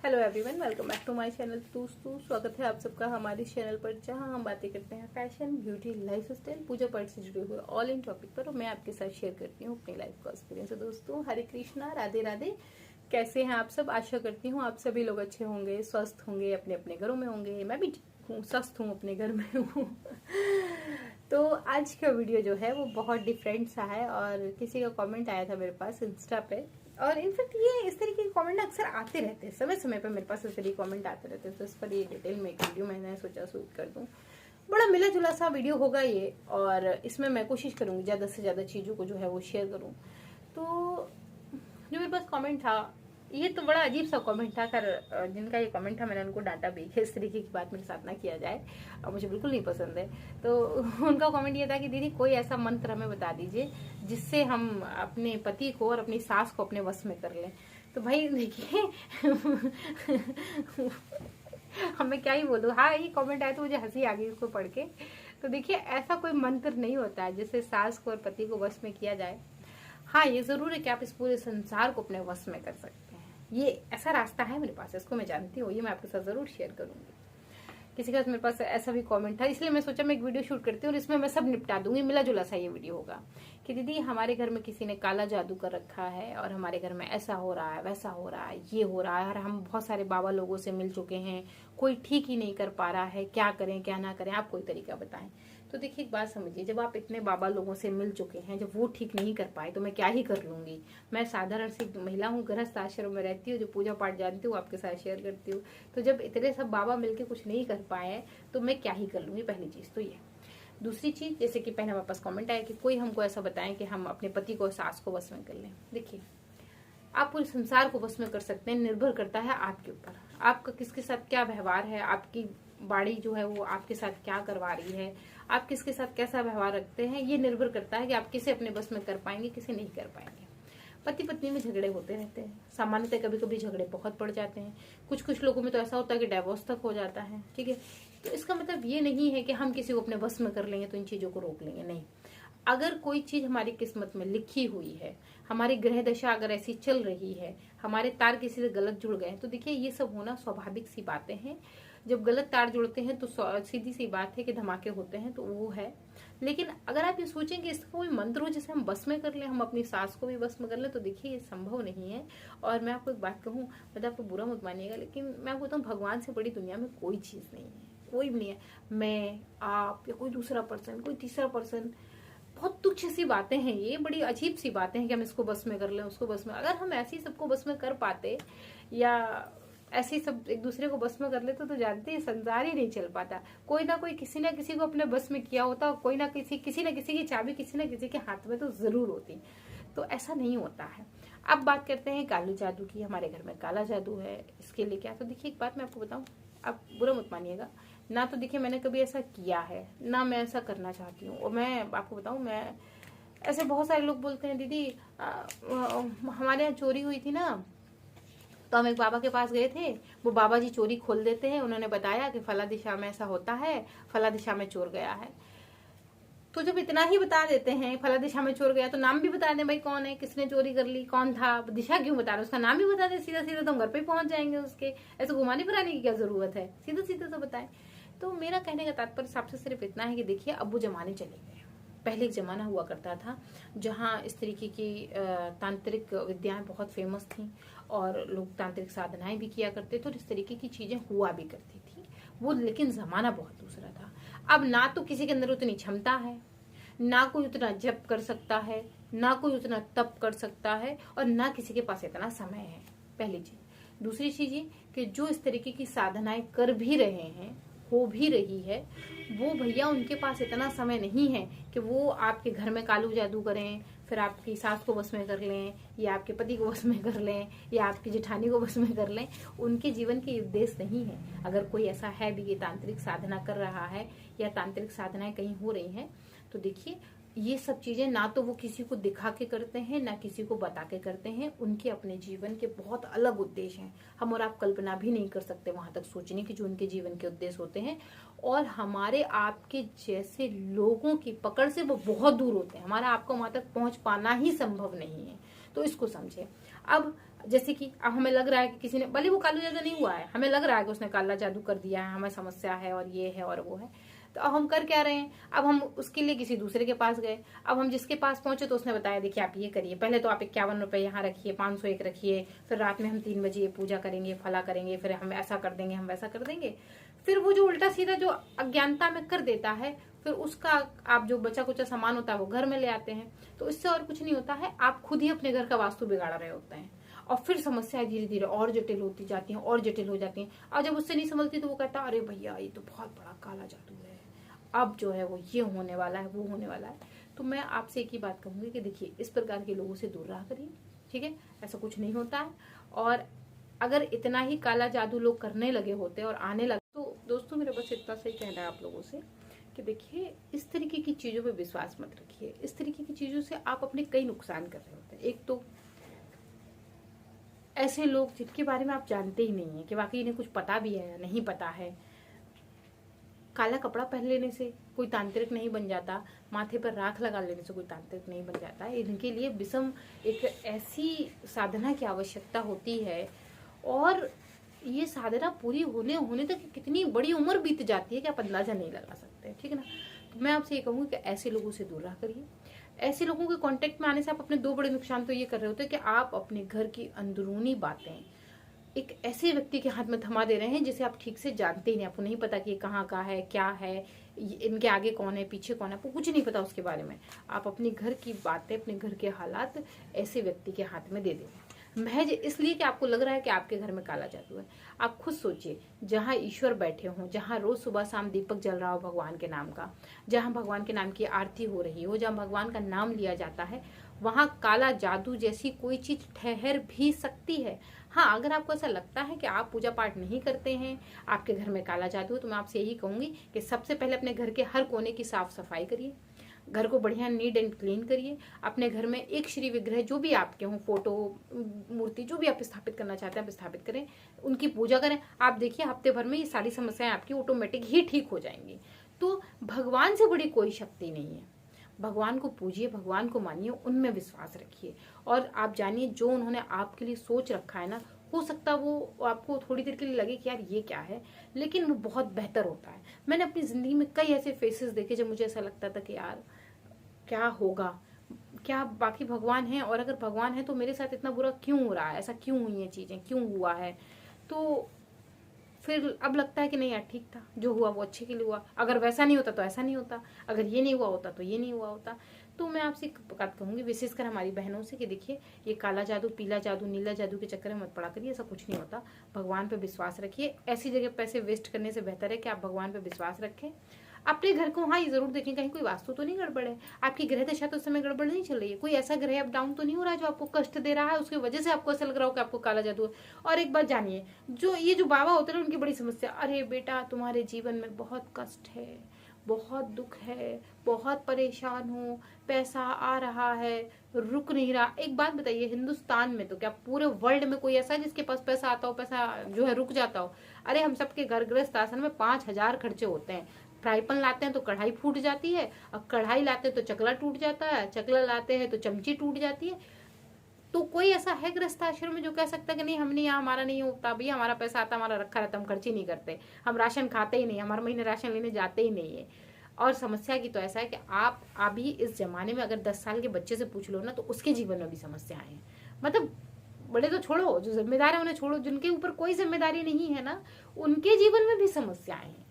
Hello everyone, welcome back to my channel. दोस्तों स्वागत है आप सबका हमारे चैनल पर, जहां हम बातें करते हैं फैशन, ब्यूटी, लाइफ स्टाइल, पूजा पाठ से जुड़े हुए ऑल इन टॉपिक पर। और मैं आपके साथ शेयर करती हूँ अपनी लाइफ का एक्सपीरियंस। दोस्तों हरे कृष्णा, राधे राधे। कैसे हैं आप सब? आशा करती हूँ आप सभी लोग अच्छे होंगे, स्वस्थ होंगे, अपने अपने घरों में होंगे। मैं भी हूँ, स्वस्थ हूँ, अपने घर में हूँ। तो आज का वीडियो जो है वो बहुत डिफरेंट सा है और किसी का कमेंट आया था मेरे पास इंस्टा पे। और इनफैक्ट ये इस तरीके के कमेंट अक्सर आते रहते हैं, समय समय पे मेरे पास इस तरीके कमेंट आते रहते हैं। तो इस पर ये डिटेल में एक वीडियो मैंने सोचा शूट कर दूं। बड़ा मिला जुला सा वीडियो होगा ये, और इसमें मैं कोशिश करूंगी ज़्यादा से ज़्यादा चीज़ों को जो है वो शेयर करूँ। तो जो मेरे पास कमेंट था, ये तो बड़ा अजीब सा कमेंट था। खैर जिनका ये कमेंट था मैंने उनको डांटा भी कि इस तरीके की बात मेरे साथ ना किया जाए, और मुझे बिल्कुल नहीं पसंद है। तो उनका कमेंट ये था कि दीदी कोई ऐसा मंत्र हमें बता दीजिए जिससे हम अपने पति को और अपनी सास को अपने वश में कर लें। तो भाई देखिए हमें क्या ही बोलूं। हाँ, ये कमेंट आया तो मुझे हंसी आ गई उसको पढ़ के। तो देखिए ऐसा कोई मंत्र नहीं होता है जिससे सास को और पति को वश में किया जाए। हाँ, ये जरूर है कि आप इस पूरे संसार को अपने वश में कर सकते हैं। ये ऐसा रास्ता है मेरे पास, इसको मैं जानती हूँ, ये मैं आपके साथ जरूर शेयर करूंगी। किसी का मेरे पास ऐसा भी कमेंट था, इसलिए मैं सोचा मैं एक वीडियो शूट करती हूँ और इसमें मैं सब निपटा दूंगी। मिला जुला सा ये वीडियो होगा कि दीदी हमारे घर में किसी ने काला जादू कर रखा है और हमारे घर में ऐसा हो रहा है, वैसा हो रहा है, ये हो रहा है, और हम बहुत सारे बाबा लोगों से मिल चुके हैं, कोई ठीक ही नहीं कर पा रहा है, क्या करें क्या ना करें, आप कोई तरीका बताएं। तो देखिए एक बात समझिए, जब आप इतने बाबा लोगों से मिल चुके हैं, जब वो ठीक नहीं कर पाए तो मैं क्या ही कर लूंगी। मैं साधारण सी महिला हूँ, गृहस्थ आश्रम में रहती हूँ, जो पूजा पाठ जानती हूँ आपके साथ शेयर करती हूँ। तो जब इतने सब बाबा मिलके कुछ नहीं कर पाए तो मैं क्या ही कर लूंगी, पहली चीज तो ये। दूसरी चीज, जैसे कि पहले हमारे पास कमेंट आया कि कोई हमको ऐसा बताएं कि हम अपने पति को, सास को वश में कर लें। देखिए आप पूरे संसार को वश में कर सकते हैं, निर्भर करता है आपके ऊपर, आपका किसके साथ क्या व्यवहार है, आपकी बाड़ी जो है वो आपके साथ क्या करवा रही है, आप किसके साथ कैसा व्यवहार रखते हैं। ये निर्भर करता है कि आप किसे अपने बस में कर पाएंगे, किसे नहीं कर पाएंगे। पति पत्नी में झगड़े होते रहते हैं, सामान्यतः कभी कभी झगड़े बहुत पड़ जाते हैं, कुछ कुछ लोगों में तो ऐसा होता है कि डाइवोर्स तक हो जाता है। ठीक है, तो इसका मतलब ये नहीं है कि हम किसी को अपने बस में कर लेंगे तो इन चीजों को रोक लेंगे, नहीं। अगर कोई चीज हमारी किस्मत में लिखी हुई है, हमारी ग्रह दशा अगर ऐसी चल रही है, हमारे तार किसी से गलत जुड़ गए, तो देखिए ये सब होना स्वाभाविक सी बातें हैं। जब गलत तार जुड़ते हैं तो सीधी सी बात है कि धमाके होते हैं, तो वो है। लेकिन अगर आप ये सोचें कि इसका कोई मंत्र हो जिसे हम बस में कर लें, हम अपनी सास को भी बस में कर लें, तो देखिए ये संभव नहीं है। और मैं आपको एक बात कहूँ, मतलब आपको बुरा मत मानिएगा, लेकिन मैं आपको बताऊँ, भगवान से बड़ी दुनिया में कोई चीज नहीं है, कोई भी नहीं है। मैं, आप, या कोई दूसरा पर्सन, कोई तीसरा पर्सन, बहुत तुच्छ सी बातें हैं ये, बड़ी अजीब सी बातें हैं कि हम इसको बस में कर लें, उसको बस में। अगर हम ऐसे ही सबको बस में कर पाते, या ऐसे ही सब एक दूसरे को बस में कर लेते, तो जानते हैं संसार ही नहीं चल पाता। कोई ना कोई किसी ना किसी को अपने बस में किया होता, कोई ना किसी ना किसी की चाबी किसी ना किसी के हाथ में तो जरूर होती। तो ऐसा नहीं होता है। अब बात करते हैं काले जादू की। हमारे घर में काला जादू है, इसके लिए क्या? तो देखिए एक बात मैं आपको बताऊं, आप बुरा मत मानिएगा ना। तो देखिए मैंने कभी ऐसा किया है ना, मैं ऐसा करना चाहती हूँ। और मैं आपको बताऊं, मैं ऐसे बहुत सारे लोग बोलते हैं दीदी हमारे यहाँ चोरी हुई थी ना, तो हम एक बाबा के पास गए थे, वो बाबा जी चोरी खोल देते हैं, उन्होंने बताया कि फला दिशा में ऐसा होता है, फला दिशा में चोर गया है। तो जब इतना ही बता देते हैं फला दिशा में चोर गया, तो नाम भी बता दें भाई कौन है, किसने चोरी कर ली, कौन था, दिशा क्यों बता रहे, उसका नाम भी बता दें सीधा सीधा, तो हम घर पे पहुंच जाएंगे उसके। ऐसे घुमाने फिराने की क्या जरूरत है, सीधा सीधा तो बताएं। तो मेरा कहने का तात्पर्य आपसे सिर्फ इतना है कि देखिए अब वो जमाने चले गए। पहले एक जमाना हुआ करता था जहाँ इस तरीके की तांत्रिक विद्याएं बहुत फेमस थी और लोग तांत्रिक साधनाएं भी किया करते थे और इस तरीके की चीजें हुआ भी करती थी वो। लेकिन जमाना बहुत दूसरा था। अब ना तो किसी के अंदर उतनी क्षमता है, ना कोई उतना जप कर सकता है, ना कोई उतना तप कर सकता है, और ना किसी के पास इतना समय है, पहली चीज। दूसरी चीज ये कि जो इस तरीके की साधनाएं कर भी रहे हैं, हो भी रही है, वो भैया उनके पास इतना समय नहीं है कि वो आपके घर में कालू जादू करें, फिर आपकी सास को बस में कर लें, या आपके पति को बस में कर लें, या आपकी जेठानी को बस में कर लें। उनके जीवन के उद्देश्य नहीं है। अगर कोई ऐसा है भी कि तांत्रिक साधना कर रहा है या तांत्रिक साधनाएं कहीं हो रही हैं, तो देखिए ये सब चीजें ना तो वो किसी को दिखा के करते हैं, ना किसी को बता के करते हैं। उनके अपने जीवन के बहुत अलग उद्देश्य हैं। हम और आप कल्पना भी नहीं कर सकते वहां तक सोचने की जो उनके जीवन के उद्देश्य होते हैं। और हमारे आपके जैसे लोगों की पकड़ से वो बहुत दूर होते हैं। हमारा आपको वहां तक पहुंच पाना ही संभव नहीं है। तो इसको समझे। अब जैसे कि अब हमें लग रहा है कि किसी ने, भले वो काला जादू नहीं हुआ है, हमें लग रहा है कि उसने काला जादू कर दिया है, हमें समस्या है और ये है और वो है, तो अब हम कर क्या रहे हैं, अब हम उसके लिए किसी दूसरे के पास गए। अब हम जिसके पास पहुंचे तो उसने बताया देखिए आप ये करिए, पहले तो आप 51 रुपए यहाँ रखिए, 501 रखिए, फिर रात में हम 3 बजे ये पूजा करेंगे, फला करेंगे, फिर हम ऐसा कर देंगे, हम वैसा कर देंगे। फिर वो जो उल्टा सीधा जो अज्ञानता में कर देता है, फिर उसका आप जो बचा कुचा सामान होता है वो घर में ले आते हैं। तो इससे और कुछ नहीं होता है, आप खुद ही अपने घर का वास्तु बिगाड़ रहे होते हैं और फिर समस्याएं धीरे धीरे और जटिल होती जाती हैं और जटिल हो जाती हैं। और जब उससे नहीं समझती तो वो कहता है अरे भैया ये तो बहुत बड़ा काला जादू है, अब जो है वो ये होने वाला है, वो होने वाला है। तो मैं आपसे एक ही बात कहूंगी कि देखिए इस प्रकार के लोगों से दूर रहा करिए, ठीक है, ऐसा कुछ नहीं होता है। और अगर इतना ही काला जादू लोग करने लगे होते और आने लगे, तो दोस्तों मेरा बस इतना सही कहना है आप लोगों से कि देखिए इस तरीके की चीजों पे विश्वास मत रखिए। इस तरीके की चीजों से आप अपने कई नुकसान कर रहे होते हैं। एक तो ऐसे लोग जिनके बारे में आप जानते ही नहीं है कि वाकई इन्हें कुछ पता भी है या नहीं पता है। काला कपड़ा पहन लेने से कोई तांत्रिक नहीं बन जाता, माथे पर राख लगा लेने से कोई तांत्रिक नहीं बन जाता। इनके लिए विषम एक ऐसी साधना की आवश्यकता होती है और ये साधना पूरी होने तक कितनी बड़ी उम्र बीत जाती है कि आप अंदाजा नहीं लगा सकते, ठीक है ना। तो मैं आपसे ये कहूंगी कि ऐसे लोगों से दूर रहा करिए। ऐसे लोगों के कांटेक्ट में आने से आप अपने दो बड़े नुकसान तो ये कर रहे होते हैं कि आप अपने घर की अंदरूनी बातें एक ऐसे व्यक्ति के हाथ में थमा दे रहे हैं जिसे आप ठीक से जानते ही नहीं, आपको नहीं पता कि ये कहाँ का है, क्या है, इनके आगे कौन है, पीछे कौन है, आपको कुछ नहीं पता उसके बारे में। आप अपने घर की बातें, अपने घर के हालात ऐसे व्यक्ति के हाथ में दे दें महज इसलिए कि आपको लग रहा है कि आपके घर में काला जादू है। आप खुद सोचिए, जहाँ ईश्वर बैठे हों, जहाँ रोज सुबह शाम दीपक जल रहा हो भगवान के नाम का, जहाँ भगवान के नाम की आरती हो रही हो, जहाँ भगवान का नाम लिया जाता है, वहाँ काला जादू जैसी कोई चीज ठहर भी सकती है। हाँ, अगर आपको ऐसा लगता है कि आप पूजा पाठ नहीं करते हैं, आपके घर में काला जादू है, तो मैं आपसे यही कहूंगी कि सबसे पहले अपने घर के हर कोने की साफ सफाई करिए, घर को बढ़िया नीट एंड क्लीन करिए। अपने घर में एक श्री विग्रह जो भी आपके हों, फोटो, मूर्ति, जो भी आप स्थापित करना चाहते हैं आप स्थापित करें, उनकी पूजा करें। आप देखिए हफ्ते भर में ये सारी समस्याएं आपकी ऑटोमेटिक ही ठीक हो जाएंगी। तो भगवान से बड़ी कोई शक्ति नहीं है। भगवान को पूजिए, भगवान को मानिए, उनमें विश्वास रखिए और आप जानिए जो उन्होंने आपके लिए सोच रखा है ना, हो सकता है वो आपको थोड़ी देर के लिए लगे कि यार ये क्या है, लेकिन वो बहुत बेहतर होता है। मैंने अपनी जिंदगी में कई ऐसे फेसेस देखे जब मुझे ऐसा लगता था कि यार क्या होगा, क्या बाकी भगवान है, और अगर भगवान है तो मेरे साथ इतना बुरा क्यों हो रहा है, ऐसा क्यों हुई है चीजें, क्यों हुआ है। तो फिर अब लगता है कि नहीं यार ठीक था, जो हुआ वो अच्छे के लिए हुआ, अगर वैसा नहीं होता तो ऐसा नहीं होता, अगर ये नहीं हुआ होता तो ये नहीं हुआ होता। तो मैं आपसे एक बात कहूंगी विशेषकर हमारी बहनों से कि देखिए ये काला जादू, पीला जादू, नीला जादू के चक्कर में मत पड़ा करिए, ऐसा कुछ नहीं होता। भगवान पे विश्वास रखिए। ऐसी जगह पैसे वेस्ट करने से बेहतर है कि आप भगवान पे विश्वास रखें। अपने घर को हाँ ये जरूर देखें कहीं कोई वास्तु तो नहीं गड़बड़ है, आपकी ग्रह दशा तो उस समय गड़बड़ नहीं चल रही है, कोई ऐसा ग्रह अप डाउन तो नहीं हो रहा है जो आपको कष्ट दे रहा है, उसकी वजह से आपको ऐसा लग रहा हो कि आपको काला जादू है। और एक बात जानिए, जो ये जो बाबा होते हैं उनकी बड़ी समस्या, अरे बेटा तुम्हारे जीवन में बहुत कष्ट है, बहुत दुख है, बहुत परेशान हो, पैसा आ रहा है, रुक नहीं रहा। एक बात बताइए, हिंदुस्तान में तो क्या पूरे वर्ल्ड में कोई ऐसा है जिसके पास पैसा आता हो, पैसा जो है रुक जाता हो? अरे हम सबके घर गृहस्थ आश्रम में 5,000 खर्चे होते हैं। फ्राई पैन लाते हैं तो कढ़ाई फूट जाती है, और कढ़ाई लाते हैं तो चकला टूट जाता है, चकला लाते हैं तो चमची टूट जाती है। तो कोई ऐसा है गृहस्थ आश्रम में जो कह सकता है कि नहीं हमने यहाँ, हमारा नहीं होता भैया, हमारा पैसा आता, हमारा रखा रहता, हम खर्च ही नहीं करते, हम राशन खाते ही नहीं, हमारे महीने राशन लेने जाते ही नहीं है। और समस्या की तो ऐसा है कि आप अभी इस जमाने में अगर 10 साल के बच्चे से पूछ लो ना तो उसके जीवन में भी समस्याएं हैं। मतलब बड़े तो छोड़ो, जो जिम्मेदार है उन्हें छोड़ो, जिनके ऊपर कोई जिम्मेदारी नहीं है ना, उनके जीवन में भी समस्याएं हैं।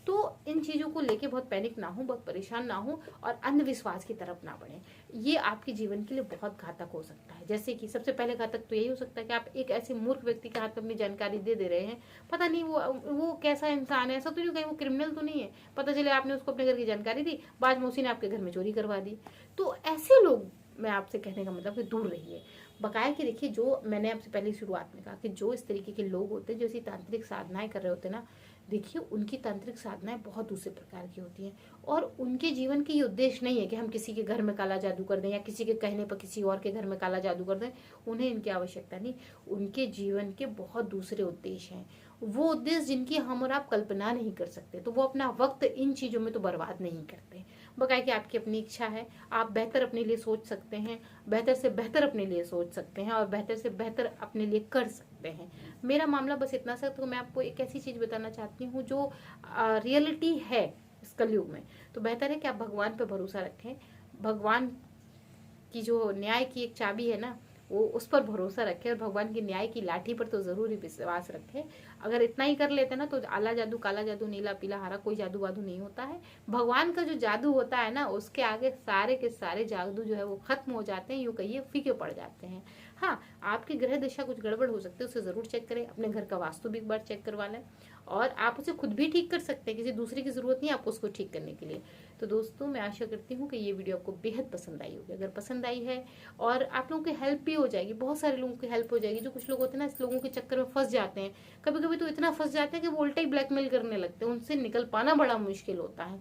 तो इन चीजों को लेके बहुत पैनिक ना हो, बहुत परेशान ना हो और अंधविश्वास की तरफ ना बढ़े। ये आपके जीवन के लिए बहुत घातक हो सकता है। जैसे कि सबसे पहले घातक तो यही हो सकता है कि आप एक ऐसे मूर्ख व्यक्ति के हाथ में अपनी जानकारी दे दे रहे हैं, पता नहीं वो कैसा इंसान है, ऐसा तो नहीं कहीं वो क्रिमिनल तो नहीं है, पता चले आपने उसको अपने घर की जानकारी दी, बाद में उसी ने आपके घर में चोरी करवा दी। तो ऐसे लोग, मैं आपसे कहने का मतलब कि दूर रहिए। बकाया कि देखिए, जो मैंने आपसे पहले शुरुआत में कहा कि जो इस तरीके के लोग होते हैं जो ऐसी तांत्रिक साधनाएं कर रहे होते हैं ना, देखिए उनकी तांत्रिक साधनाएं बहुत दूसरे प्रकार की होती हैं और उनके जीवन की ये उद्देश्य नहीं है कि हम किसी के घर में काला जादू कर दें या किसी के कहने पर किसी और के घर में काला जादू कर दें। उन्हें इनकी आवश्यकता नहीं। उनके जीवन के बहुत दूसरे उद्देश्य हैं, वो उद्देश्य जिनकी हम और आप कल्पना नहीं कर सकते। तो वो अपना वक्त इन चीजों में तो बर्बाद नहीं करते, बकाया कि आपकी अपनी इच्छा है, आप बेहतर अपने लिए सोच सकते हैं, बेहतर से बेहतर अपने लिए सोच सकते हैं और बेहतर से बेहतर अपने लिए कर सकते हैं। मेरा मामला बस इतना सा, तो मैं आपको एक ऐसी चीज बताना चाहती हूँ जो रियलिटी है इस कलयुग में। तो बेहतर है कि आप भगवान पे भरोसा रखें। भगवान की जो न्याय की एक चाबी है ना, वो उस पर भरोसा रखें और भगवान की न्याय की लाठी पर तो जरूर ही विश्वास रखें। अगर इतना ही कर लेते ना तो आला जादू, काला जादू, नीला पीला हरा कोई जादू वादू नहीं होता है। भगवान का जो जादू होता है ना, उसके आगे सारे के सारे जादू जो है वो खत्म हो जाते हैं, यूं कहिए फीके पड़ जाते हैं। हाँ, आपकी ग्रह दिशा कुछ गड़बड़ हो सकती है, उसे जरूर चेक करें। अपने घर का वास्तु भी एक बार चेक करवा लें और आप उसे खुद भी ठीक कर सकते हैं, किसी दूसरे की जरूरत नहीं है आपको उसको ठीक करने के लिए। तो दोस्तों, मैं आशा करती हूँ कि ये वीडियो आपको बेहद पसंद आई होगी। अगर पसंद आई है और आप लोगों की हेल्प भी हो जाएगी, बहुत सारे लोगों की हेल्प हो जाएगी। जो कुछ लोग होते हैं ना, इस लोगों के चक्कर में फंस जाते हैं, कभी कभी तो इतना फंस जाते हैं कि वो उल्टा ही ब्लैकमेल करने लगते हैं, उनसे निकल पाना बड़ा मुश्किल होता है।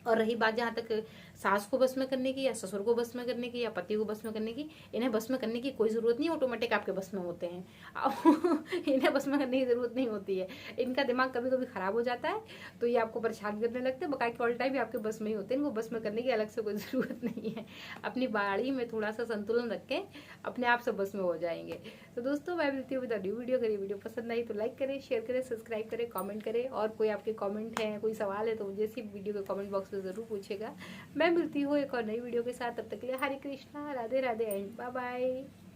और रही बात जहाँ तक सास को बस में करने की या ससुर को बस में करने की या पति को बस में करने की, इन्हें बस में करने की कोई जरूरत नहीं, ऑटोमेटिक आपके बस में होते हैं। इन्हें बस में करने की जरूरत नहीं होती है। इनका दिमाग कभी कभी खराब हो जाता है तो ये आपको परेशान करने लगते हैं, बकाया ऑल टाइम आपके बस में ही होते हैं। इनको बस में करने की अलग से कोई जरूरत नहीं है। अपनी बाड़ी में थोड़ा सा संतुलन रखें, अपने आप से बस में हो जाएंगे। तो दोस्तों, मैं मिलती हूँ विद न्यू वीडियो। अगर ये वीडियो पसंद आई तो लाइक करें, शेयर करें, सब्सक्राइब करें, कमेंट करें। और कोई आपके कमेंट है, कोई सवाल है तो मुझे इसी वीडियो के कमेंट बॉक्स में जरूर पूछेगा। मैं मिलती हूँ एक और नई वीडियो के साथ। तब तक के लिए Hare Krishna, Radhe Radhe and bye bye.